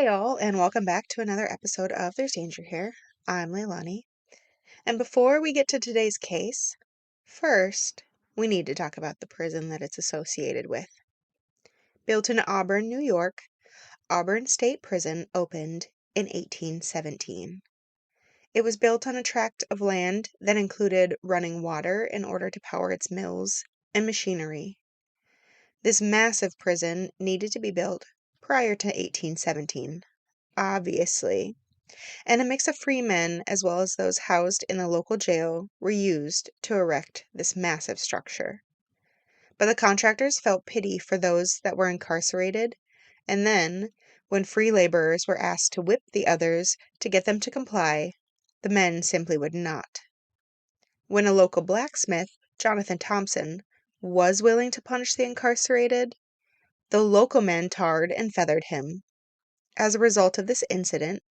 all, and welcome back to another episode of There's Danger Here. I'm Leilani. And before we get to today's case, first, we need to talk about the prison that it's associated with. Built in Auburn, New York, Auburn State Prison opened in 1817. It was built on a tract of land that included running water in order to power its mills and machinery. This massive prison needed to be built prior to 1817. Obviously, and a mix of freemen as well as those housed in the local jail were used to erect this massive structure. But the contractors felt pity for those that were incarcerated, and then, when free laborers were asked to whip the others to get them to comply, the men simply would not. When a local blacksmith, Jonathan Thompson, was willing to punish the incarcerated, the local men tarred and feathered him. As a result of this incident,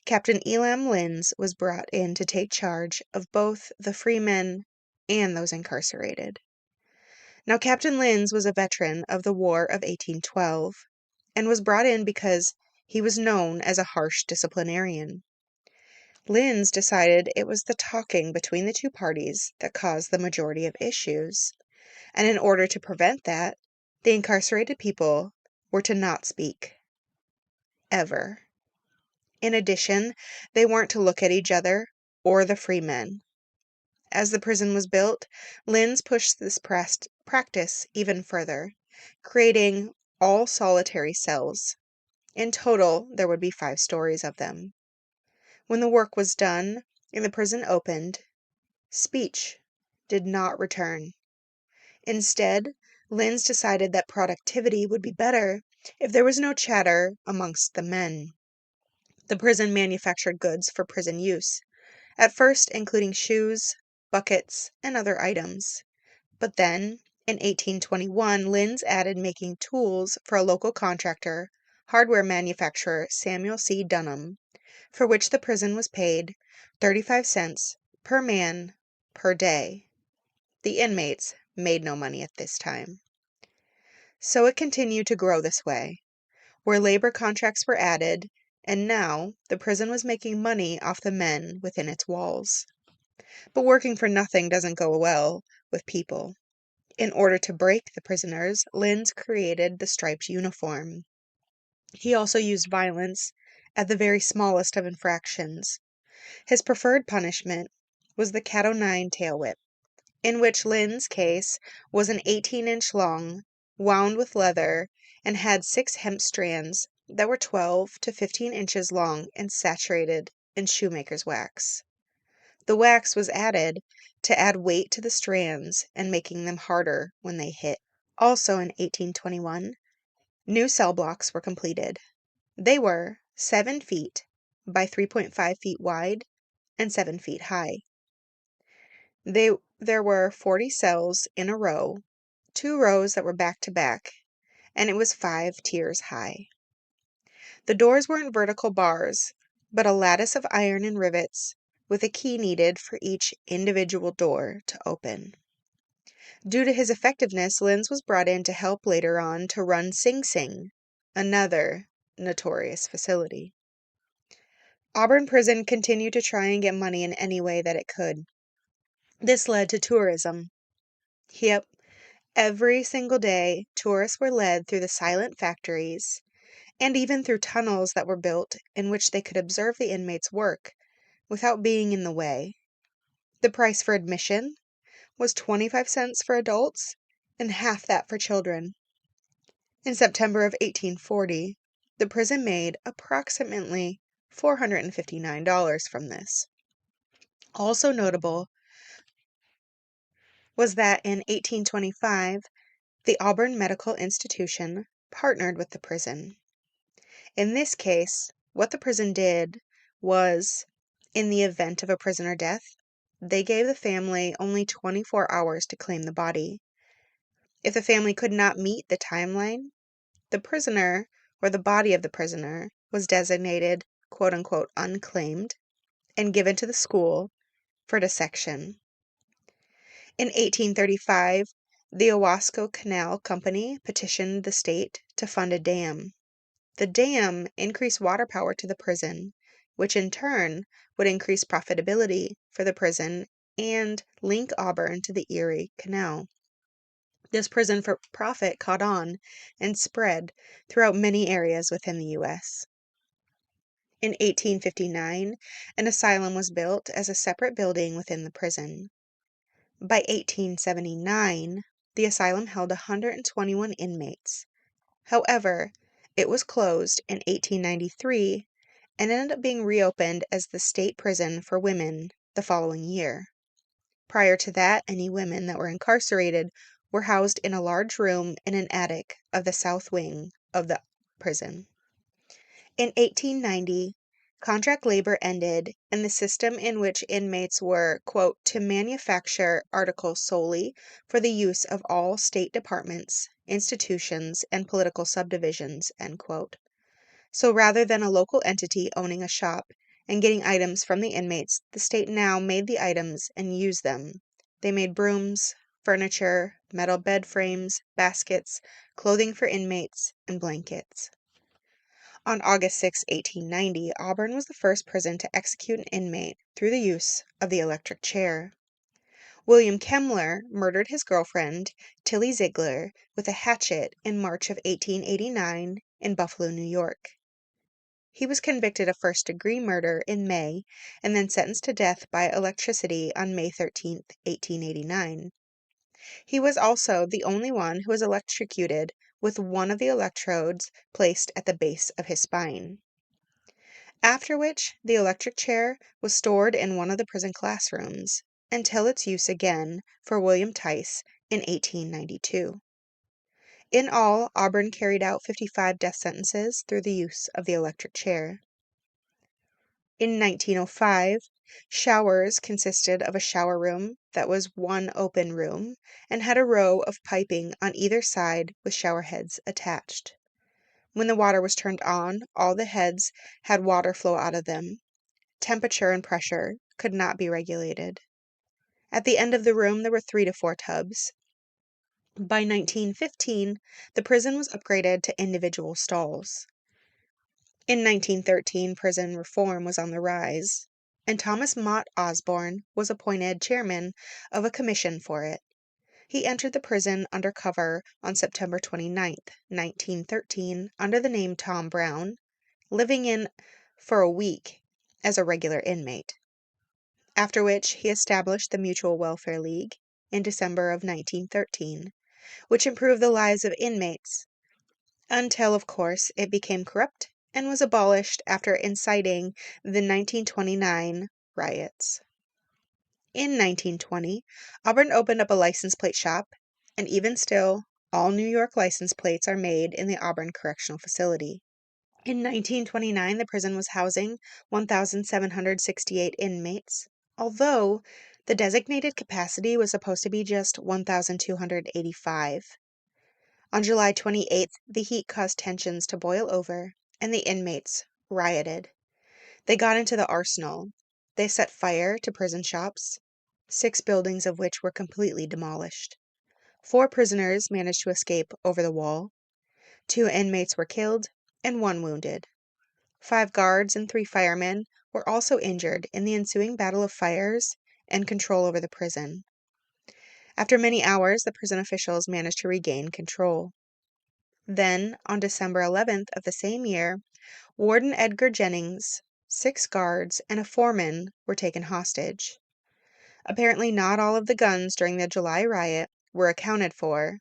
Captain Elam Linz was brought in to take charge of both the freemen and those incarcerated. Now, Captain Linz was a veteran of the War of 1812 and was brought in because he was known as a harsh disciplinarian. Linz decided it was the talking between the two parties that caused the majority of issues, and in order to prevent that, the incarcerated people were to not speak. Ever. In addition, they weren't to look at each other or the free men. As the prison was built, Linz pushed this practice even further, creating all solitary cells. In total, there would be 5 stories of them. When the work was done and the prison opened, speech did not return. Instead, Linz decided that productivity would be better if there was no chatter amongst the men. The prison manufactured goods for prison use, at first including shoes, buckets, and other items. But then, in 1821, Linz added making tools for a local contractor, hardware manufacturer Samuel C. Dunham, for which the prison was paid 35 cents per man per day. The inmates made no money at this time. So it continued to grow this way, where labor contracts were added, and now the prison was making money off the men within its walls. But working for nothing doesn't go well with people. In order to break the prisoners, Linz created the striped uniform. He also used violence at the very smallest of infractions. His preferred punishment was the cat o' nine tail whip, in which Linz's case was an 18-inch long, wound with leather, and had 6 hemp strands that were 12 to 15 inches long and saturated in shoemaker's wax. The wax was added to add weight to the strands and making them harder when they hit. Also in 1821, new cell blocks were completed. They were 7 feet by 3.5 feet wide and 7 feet high. There were 40 cells in a row, 2 rows that were back to back, and it was 5 tiers high. The doors weren't vertical bars, but a lattice of iron and rivets with a key needed for each individual door to open. Due to his effectiveness, Linz was brought in to help later on to run Sing Sing, another notorious facility. Auburn Prison continued to try and get money in any way that it could. This led to tourism. Yep, every single day, tourists were led through the silent factories and even through tunnels that were built in which they could observe the inmates' work without being in the way. The price for admission was 25 cents for adults and half that for children. In September of 1840, the prison made approximately $459 from this. Also notable was that in 1825, the Auburn Medical Institution partnered with the prison. In this case, what the prison did was, in the event of a prisoner death, they gave the family only 24 hours to claim the body. If the family could not meet the timeline, the prisoner, or the body of the prisoner, was designated quote-unquote unclaimed and given to the school for dissection. In 1835, the Owasco Canal Company petitioned the state to fund a dam. The dam increased water power to the prison, which in turn would increase profitability for the prison and link Auburn to the Erie Canal. This prison for profit caught on and spread throughout many areas within the U.S. In 1859, an asylum was built as a separate building within the prison. By 1879, the asylum held 121 inmates. However, it was closed in 1893 and ended up being reopened as the state prison for women the following year. Prior to that, any women that were incarcerated were housed in a large room in an attic of the south wing of the prison. In 1890, contract labor ended and the system in which inmates were, quote, to manufacture articles solely for the use of all state departments, institutions, and political subdivisions, end quote. So rather than a local entity owning a shop and getting items from the inmates, the state now made the items and used them. They made brooms, furniture, metal bed frames, baskets, clothing for inmates, and blankets. On August 6, 1890, Auburn was the first prison to execute an inmate through the use of the electric chair. William Kemmler murdered his girlfriend, Tilly Ziegler, with a hatchet in March of 1889 in Buffalo, New York. He was convicted of first-degree murder in May and then sentenced to death by electricity on May 13, 1889. He was also the only one who was electrocuted with one of the electrodes placed at the base of his spine. After which, the electric chair was stored in one of the prison classrooms until its use again for William Tice in 1892. In all, Auburn carried out 55 death sentences through the use of the electric chair. In 1905, showers consisted of a shower room that was one open room and had a row of piping on either side with shower heads attached. When the water was turned on, all the heads had water flow out of them. Temperature and pressure could not be regulated. At the end of the room, there were 3 to 4 tubs. By 1915, the prison was upgraded to individual stalls. In 1913, prison reform was on the rise, and Thomas Mott Osborne was appointed chairman of a commission for it. He entered the prison under cover on September 29, 1913, under the name Tom Brown, living in for a week as a regular inmate. After which, he established the Mutual Welfare League in December of 1913, which improved the lives of inmates, until, of course, it became corrupt and was abolished after inciting the 1929 riots. In 1920, Auburn opened up a license plate shop, and even still, all New York license plates are made in the Auburn Correctional Facility. In 1929, the prison was housing 1,768 inmates, although the designated capacity was supposed to be just 1,285. On July 28th, the heat caused tensions to boil over, and the inmates rioted. They got into the arsenal. They set fire to prison shops, 6 buildings of which were completely demolished. 4 prisoners managed to escape over the wall. 2 inmates were killed and 1 wounded. 5 guards and 3 firemen were also injured in the ensuing battle of fires and control over the prison. After many hours, the prison officials managed to regain control. Then, on December 11th of the same year, Warden Edgar Jennings, 6 guards, and a foreman were taken hostage. Apparently not all of the guns during the July riot were accounted for,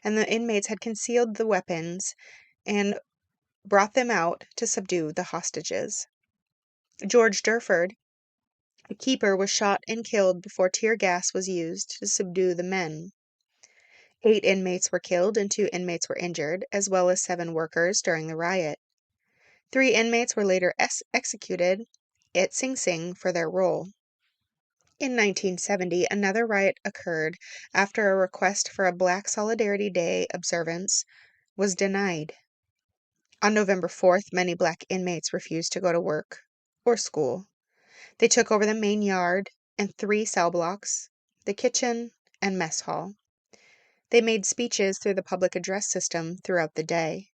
and the inmates had concealed the weapons and brought them out to subdue the hostages. George Durford, the keeper, was shot and killed before tear gas was used to subdue the men. 8 inmates were killed and 2 inmates were injured, as well as 7 workers during the riot. 3 inmates were later executed at Sing Sing for their role. In 1970, another riot occurred after a request for a Black Solidarity Day observance was denied. On November 4th, many black inmates refused to go to work or school. They took over the main yard and 3 cell blocks, the kitchen, and mess hall. They made speeches through the public address system throughout the day.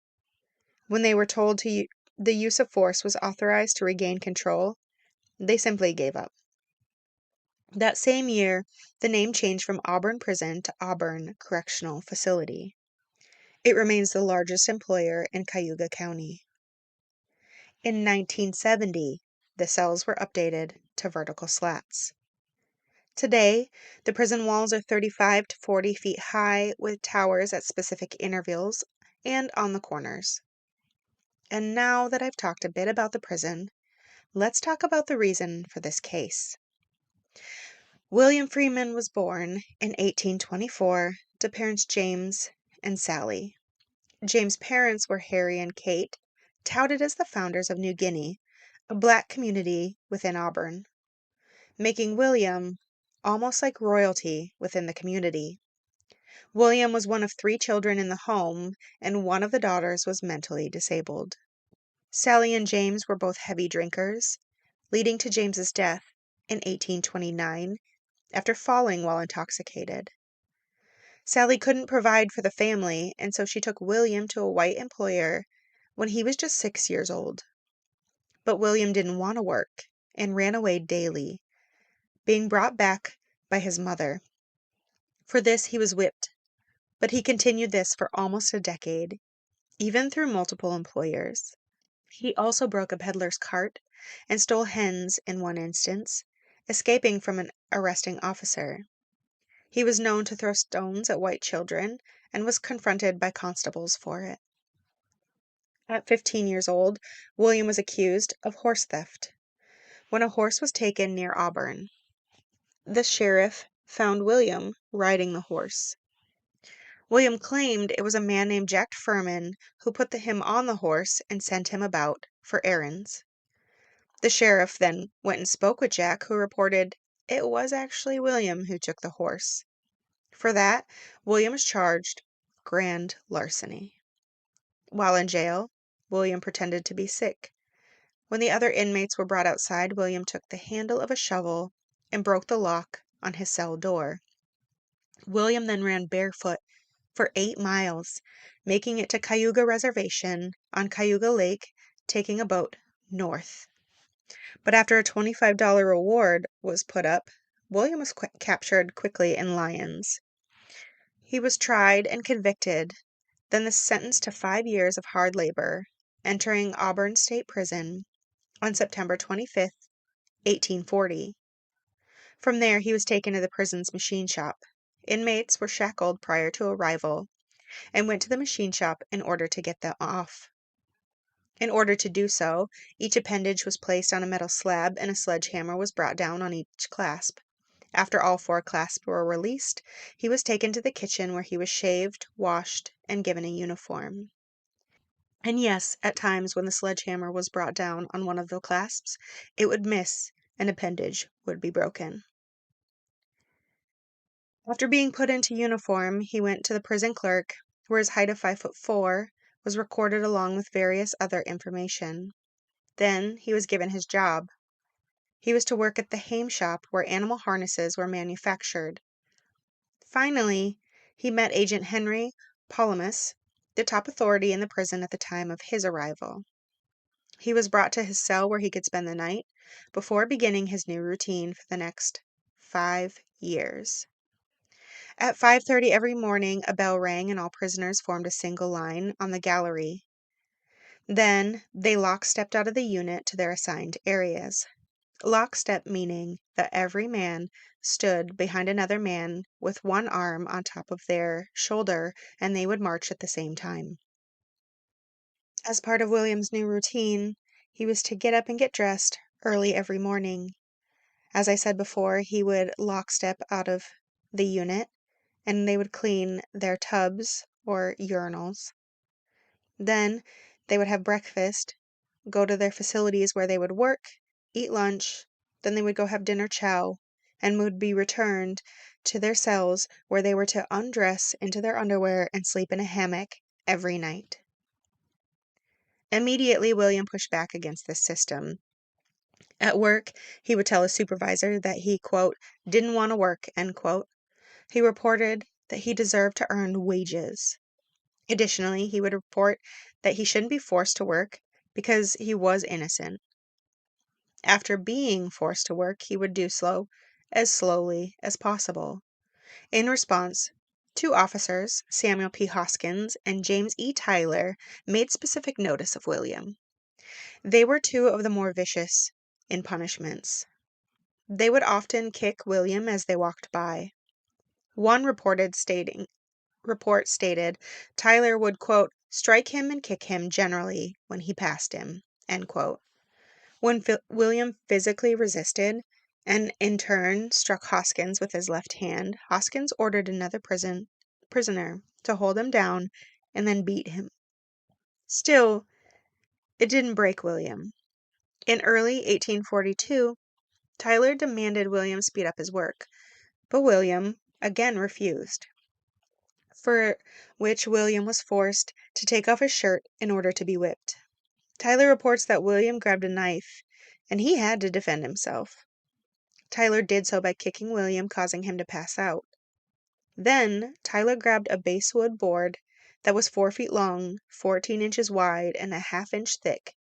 When they were told the use of force was authorized to regain control, they simply gave up. That same year, the name changed from Auburn Prison to Auburn Correctional Facility. It remains the largest employer in Cayuga County. In 1970, the cells were updated to vertical slats. Today, the prison walls are 35 to 40 feet high with towers at specific intervals and on the corners. And now that I've talked a bit about the prison, let's talk about the reason for this case. William Freeman was born in 1824 to parents James and Sally. James' parents were Harry and Kate, touted as the founders of New Guinea, a black community within Auburn, making William almost like royalty within the community. William was one of 3 children in the home, and one of the daughters was mentally disabled. Sally and James were both heavy drinkers, leading to James's death in 1829 after falling while intoxicated. Sally couldn't provide for the family, and so she took William to a white employer when he was just 6 years old. But William didn't want to work and ran away daily, being brought back by his mother. For this, he was whipped, but he continued this for almost a decade, even through multiple employers. He also broke a peddler's cart and stole hens in one instance, escaping from an arresting officer. He was known to throw stones at white children and was confronted by constables for it. At 15 years old, William was accused of horse theft when a horse was taken near Auburn. The sheriff found William riding the horse. William claimed it was a man named Jack Freeman who put him on the horse and sent him about for errands. The sheriff then went and spoke with Jack, who reported it was actually William who took the horse. For that, William was charged grand larceny. While in jail, William pretended to be sick. When the other inmates were brought outside, William took the handle of a shovel and broke the lock on his cell door. William then ran barefoot for 8 miles, making it to Cayuga Reservation on Cayuga Lake, taking a boat north. But after a $25 reward was put up, William was captured quickly in Lyons. He was tried and convicted, then sentenced to 5 years of hard labor, entering Auburn State Prison on September 25th, 1840. From there, he was taken to the prison's machine shop. Inmates were shackled prior to arrival and went to the machine shop in order to get them off. In order to do so, each appendage was placed on a metal slab and a sledgehammer was brought down on each clasp. After all 4 clasps were released, he was taken to the kitchen where he was shaved, washed, and given a uniform. And yes, at times when the sledgehammer was brought down on one of the clasps, it would miss, and appendage would be broken. After being put into uniform, he went to the prison clerk, where his height of 5'4" was recorded along with various other information. Then he was given his job. He was to work at the hame shop where animal harnesses were manufactured. Finally, he met Agent Henry Palamas, the top authority in the prison at the time of his arrival. He was brought to his cell where he could spend the night before beginning his new routine for the next 5 years. At 5:30 every morning, a bell rang and all prisoners formed a single line on the gallery. Then they lockstepped out of the unit to their assigned areas. Lockstep meaning that every man stood behind another man with one arm on top of their shoulder, and they would march at the same time. As part of William's new routine, he was to get up and get dressed early every morning. As I said before, he would lockstep out of the unit, and they would clean their tubs or urinals. Then they would have breakfast, go to their facilities where they would work, eat lunch, then they would go have dinner chow, and would be returned to their cells where they were to undress into their underwear and sleep in a hammock every night. Immediately, William pushed back against this system. At work, he would tell his supervisor that he, quote, didn't want to work, end quote. He reported that he deserved to earn wages. Additionally, he would report that he shouldn't be forced to work because he was innocent. After being forced to work, he would do so as slowly as possible. In response, two officers, Samuel P. Hoskins and James E. Tyler, made specific notice of William. They were two of the more vicious in punishments. They would often kick William as they walked by. One report stated Tyler would, quote, strike him and kick him generally when he passed him, end quote. When William physically resisted and in turn struck Hoskins with his left hand, Hoskins ordered another prisoner to hold him down and then beat him. Still, it didn't break William. In early 1842, Tyler demanded William speed up his work, but William again refused, for which William was forced to take off his shirt in order to be whipped. Tyler reports that William grabbed a knife, and he had to defend himself. Tyler did so by kicking William, causing him to pass out. Then, Tyler grabbed a basswood board that was 4 feet long, 14 inches wide, and a half-inch thick,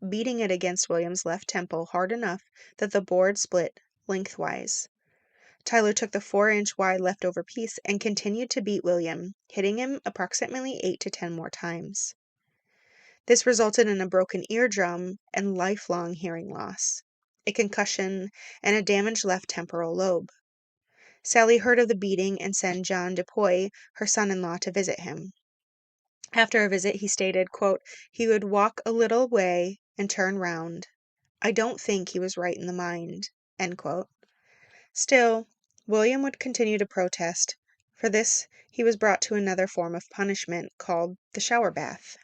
beating it against William's left temple hard enough that the board split lengthwise. Tyler took the 4-inch wide leftover piece and continued to beat William, hitting him approximately 8 to 10 more times. This resulted in a broken eardrum and lifelong hearing loss, a concussion, and a damaged left temporal lobe. Sally heard of the beating and sent John DePoy, her son-in-law, to visit him. After a visit, he stated, quote, he would walk a little way and turn round. I don't think he was right in the mind, end quote. Still, William would continue to protest. For this, he was brought to another form of punishment called the shower bath.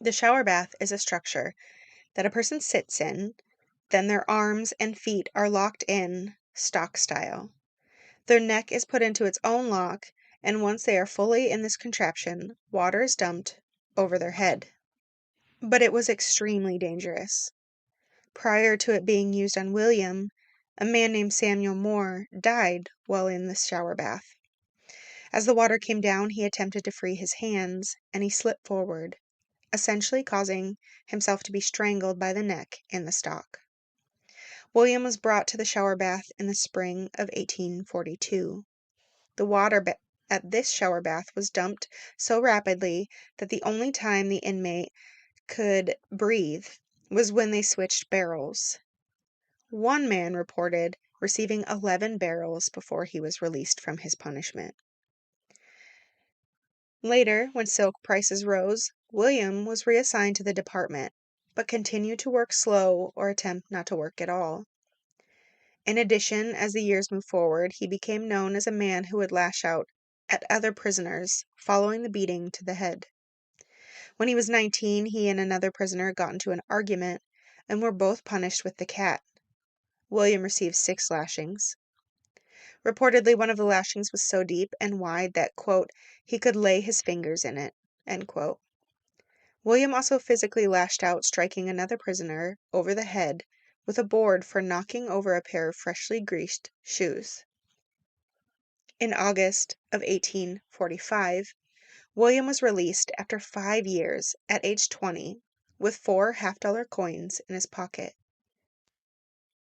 The shower bath is a structure that a person sits in, then their arms and feet are locked in, stock style. Their neck is put into its own lock, and once they are fully in this contraption, water is dumped over their head. But it was extremely dangerous. Prior to it being used on William, a man named Samuel Moore died while in the shower bath. As the water came down, he attempted to free his hands, and he slipped forward, essentially causing himself to be strangled by the neck in the stock. William was brought to the shower bath in the spring of 1842. The water at this shower bath was dumped so rapidly that the only time the inmate could breathe was when they switched barrels. One man reported receiving 11 barrels before he was released from his punishment. Later, when silk prices rose, William was reassigned to the department, but continued to work slow or attempt not to work at all. In addition, as the years moved forward, he became known as a man who would lash out at other prisoners following the beating to the head. When he was 19, he and another prisoner got into an argument and were both punished with the cat. William received 6 lashings. Reportedly, one of the lashings was so deep and wide that, quote, he could lay his fingers in it, end quote. William also physically lashed out, striking another prisoner over the head with a board for knocking over a pair of freshly greased shoes. In August of 1845, William was released after 5 years at age 20 with 4 half-dollar coins in his pocket.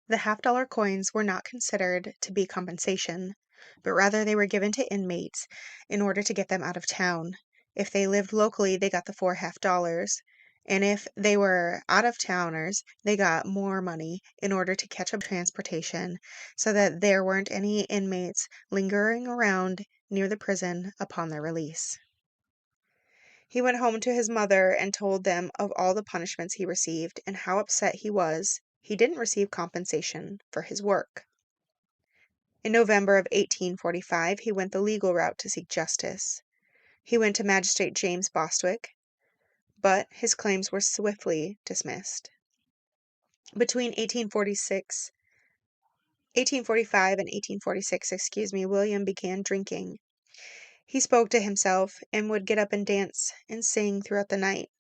The half-dollar coins were not considered to be compensation, but rather they were given to inmates in order to get them out of town. If they lived locally, they got the 4 half-dollars, and if they were out-of-towners, they got more money in order to catch up transportation so that there weren't any inmates lingering around near the prison upon their release. He went home to his mother and told them of all the punishments he received and how upset he was he didn't receive compensation for his work. In November of 1845, he went the legal route to seek justice. He went to Magistrate James Bostwick, but his claims were swiftly dismissed. Between 1845 and 1846, William began drinking. He spoke to himself and would get up and dance and sing throughout the night.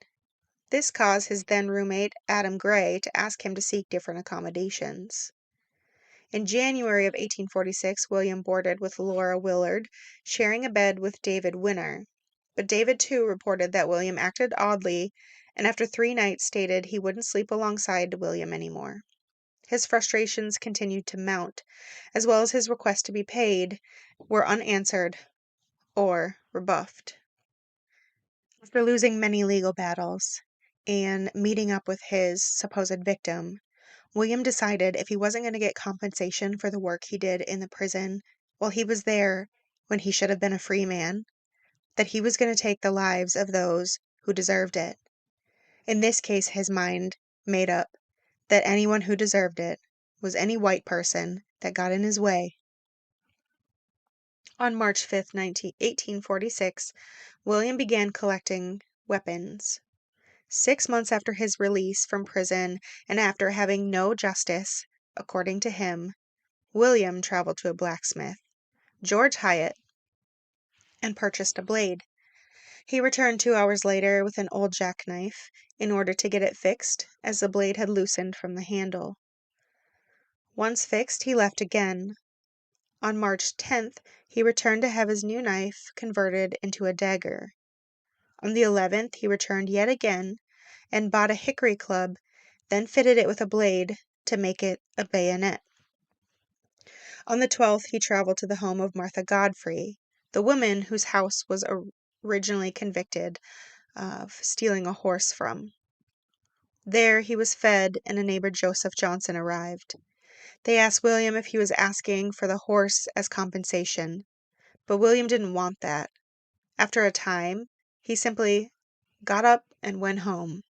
This caused his then roommate, Adam Gray, to ask him to seek different accommodations. In January of 1846, William boarded with Laura Willard, sharing a bed with David Winner. But David, too, reported that William acted oddly, and after 3 nights stated he wouldn't sleep alongside William anymore. His frustrations continued to mount, as well as his requests to be paid were unanswered or rebuffed. After losing many legal battles and meeting up with his supposed victim, William decided if he wasn't going to get compensation for the work he did in the prison while he was there when he should have been a free man, that he was going to take the lives of those who deserved it. In this case, his mind made up that anyone who deserved it was any white person that got in his way. On March 5th, 1846, William began collecting weapons. 6 months after his release from prison and after having no justice, according to him, William traveled to a blacksmith, George Hyatt, and purchased a blade. He returned 2 hours later with an old jackknife in order to get it fixed, as the blade had loosened from the handle. Once fixed, he left again. On March 10th, he returned to have his new knife converted into a dagger. On the 11th, he returned yet again and bought a hickory club, then fitted it with a blade to make it a bayonet. On the 12th, he traveled to the home of Martha Godfrey, the woman whose house was originally convicted of stealing a horse from. There he was fed, and a neighbor, Joseph Johnson, arrived. They asked William if he was asking for the horse as compensation, but William didn't want that. After a time, he simply got up and went home.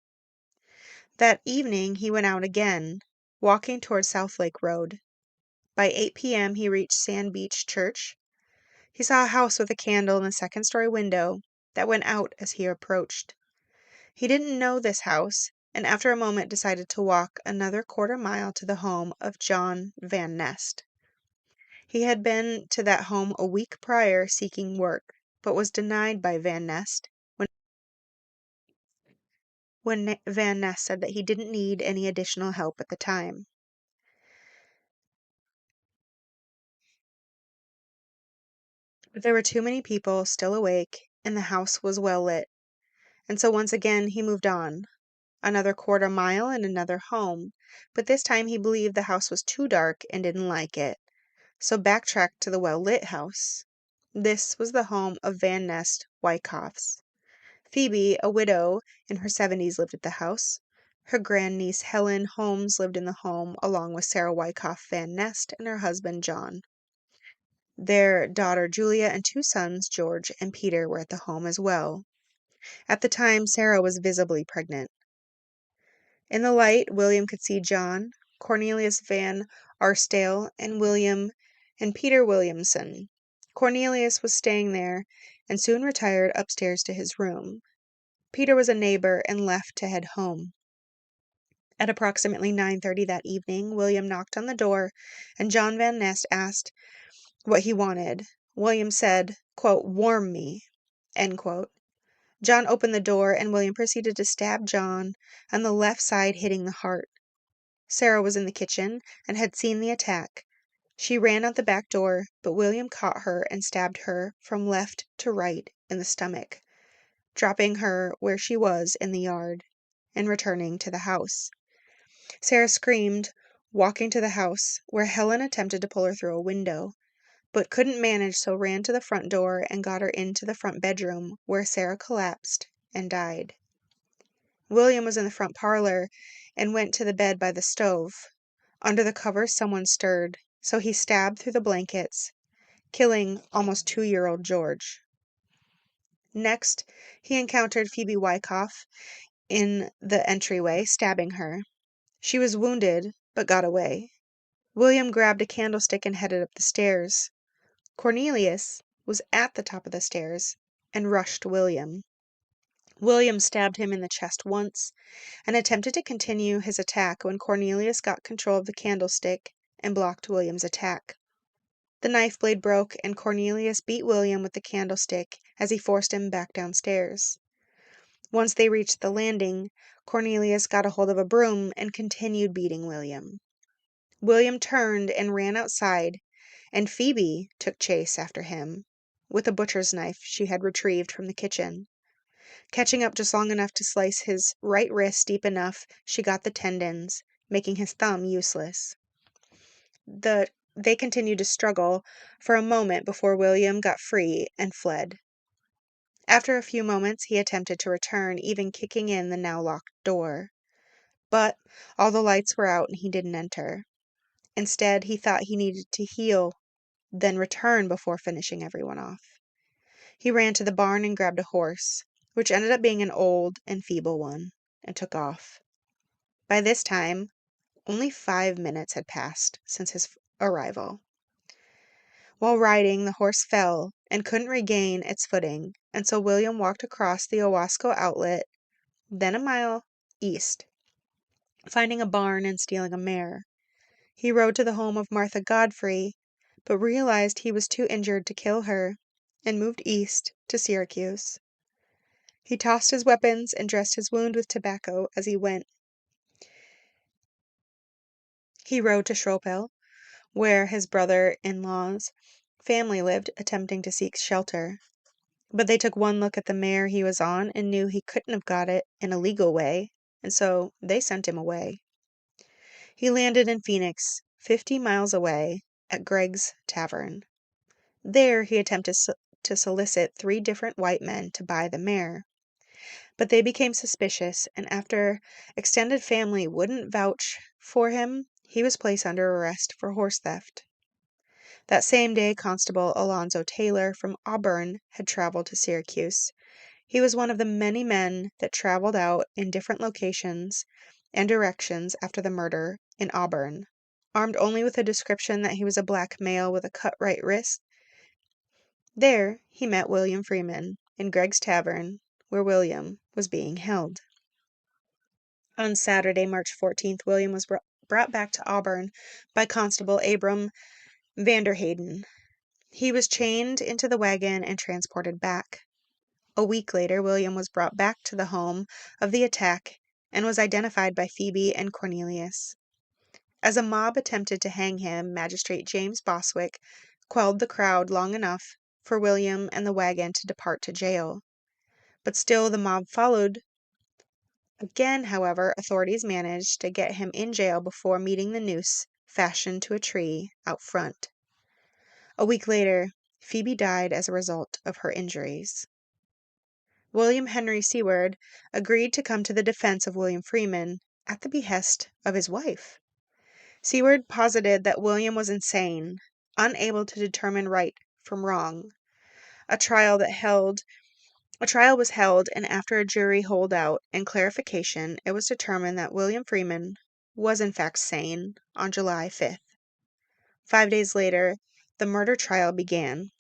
That evening he went out again, walking toward South Lake Road. By 8 p.m. he reached Sand Beach Church. He saw a house with a candle in the second-story window that went out as he approached. He didn't know this house, and after a moment decided to walk another quarter-mile to the home of John Van Nest. He had been to that home a week prior seeking work, but was denied by Van Nest when Van Nest said that he didn't need any additional help at the time. But there were too many people still awake, and the house was well lit, and so once again he moved on. Another quarter-mile and another home, but this time he believed the house was too dark and didn't like it, so backtracked to the well-lit house. This was the home of Van Nest Wyckoffs. Phoebe, a widow in her 70s, lived at the house. Her grandniece Helen Holmes lived in the home along with Sarah Wyckoff Van Nest and her husband John. Their daughter Julia and 2 sons, George and Peter, were at the home as well. At the time, Sarah was visibly pregnant. In the light, William could see John, Cornelius Van Arsdale, and William and Peter Williamson. Cornelius was staying there and soon retired upstairs to his room. Peter was a neighbor and left to head home. At approximately 9:30 that evening, William knocked on the door, and John Van Nest asked what he wanted. William said, quote, "Warm me," end quote. John opened the door, and William proceeded to stab John on the left side, hitting the heart. Sarah was in the kitchen and had seen the attack. She ran out the back door, but William caught her and stabbed her from left to right in the stomach, dropping her where she was in the yard and returning to the house. Sarah screamed, walking to the house, where Helen attempted to pull her through a window, but couldn't manage, so ran to the front door and got her into the front bedroom, where Sarah collapsed and died. William was in the front parlor and went to the bed by the stove. Under the covers, someone stirred, so he stabbed through the blankets, killing almost 2-year-old George. Next, he encountered Phoebe Wyckoff in the entryway, stabbing her. She was wounded, but got away. William grabbed a candlestick and headed up the stairs. Cornelius was at the top of the stairs and rushed William. William stabbed him in the chest once and attempted to continue his attack when Cornelius got control of the candlestick and blocked William's attack. The knife blade broke, and Cornelius beat William with the candlestick as he forced him back downstairs. Once they reached the landing, Cornelius got a hold of a broom and continued beating William. William turned and ran outside, and Phoebe took chase after him. with a butcher's knife she had retrieved from the kitchen. Catching up just long enough to slice his right wrist deep enough, she got the tendons, making his thumb useless. They continued to struggle for a moment before William got free and fled. After a few moments, he attempted to return, even kicking in the now locked door. But all the lights were out and he didn't enter. Instead, he thought he needed to heal, then return before finishing everyone off. He ran to the barn and grabbed a horse, which ended up being an old and feeble one, and took off. By this time, only 5 minutes had passed since his arrival. While riding, the horse fell and couldn't regain its footing, and so William walked across the Owasco outlet, then a mile east, finding a barn and stealing a mare. He rode to the home of Martha Godfrey, but realized he was too injured to kill her, and moved east to Syracuse. He tossed his weapons and dressed his wound with tobacco as he went. He rode to Schroepel, where his brother-in-law's family lived, attempting to seek shelter. But they took one look at the mare he was on and knew he couldn't have got it in a legal way, and so they sent him away. He landed in Phoenix, 50 miles away, at Greg's Tavern. There he attempted to solicit 3 different white men to buy the mare. But they became suspicious, and after extended family wouldn't vouch for him, he was placed under arrest for horse theft. That same day, Constable Alonzo Taylor from Auburn had traveled to Syracuse. He was one of the many men that traveled out in different locations and directions after the murder in Auburn, armed only with a description that he was a black male with a cut right wrist. There, he met William Freeman in Greg's Tavern, where William was being held. On Saturday, March 14th, William was brought back to Auburn by Constable Abram Vanderhayden. He was chained into the wagon and transported back. A week later, William was brought back to the home of the attack and was identified by Phoebe and Cornelius. As a mob attempted to hang him, Magistrate James Boswick quelled the crowd long enough for William and the wagon to depart to jail. But still the mob followed. Again, however, authorities managed to get him in jail before meeting the noose fashioned to a tree out front. A week later, Phoebe died as a result of her injuries. William Henry Seward agreed to come to the defense of William Freeman at the behest of his wife. Seward posited that William was insane, unable to determine right from wrong. A trial was held, and after a jury holdout and clarification, it was determined that William Freeman was in fact sane on July 5th. 5 days later, the murder trial began.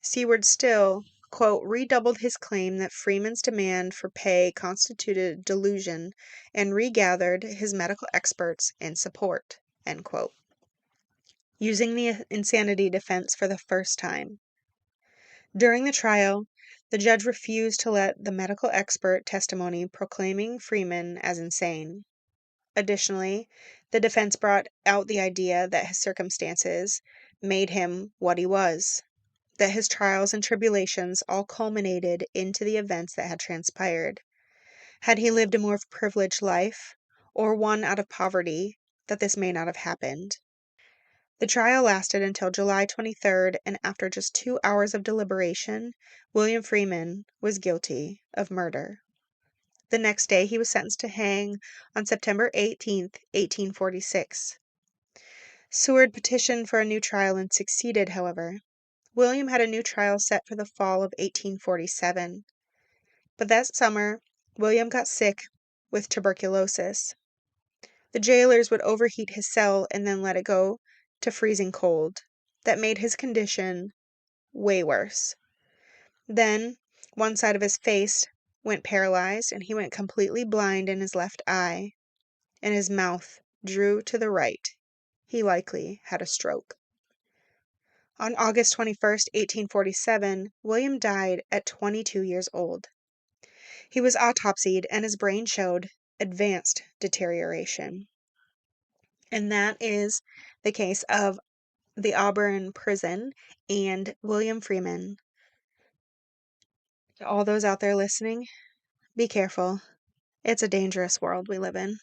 Seward still, quote, redoubled his claim that Freeman's demand for pay constituted delusion and regathered his medical experts in support, end quote, using the insanity defense for the first time. During the trial, the judge refused to let the medical expert testimony proclaiming Freeman as insane. Additionally, the defense brought out the idea that his circumstances made him what he was, that his trials and tribulations all culminated into the events that had transpired. Had he lived a more privileged life, or one out of poverty, that this may not have happened. The trial lasted until July 23rd, and after just 2 hours of deliberation, William Freeman was guilty of murder. The next day, he was sentenced to hang on September 18th, 1846. Seward petitioned for a new trial and succeeded, however. William had a new trial set for the fall of 1847. But that summer, William got sick with tuberculosis. The jailers would overheat his cell and then let it go to freezing cold. That made his condition way worse. Then, one side of his face went paralyzed, and he went completely blind in his left eye, and his mouth drew to the right. He likely had a stroke. On August 21st, 1847, William died at 22 years old. He was autopsied, and his brain showed advanced deterioration. And that is the case of the Auburn prison and William Freeman. To all those out there listening, be careful. It's a dangerous world we live in.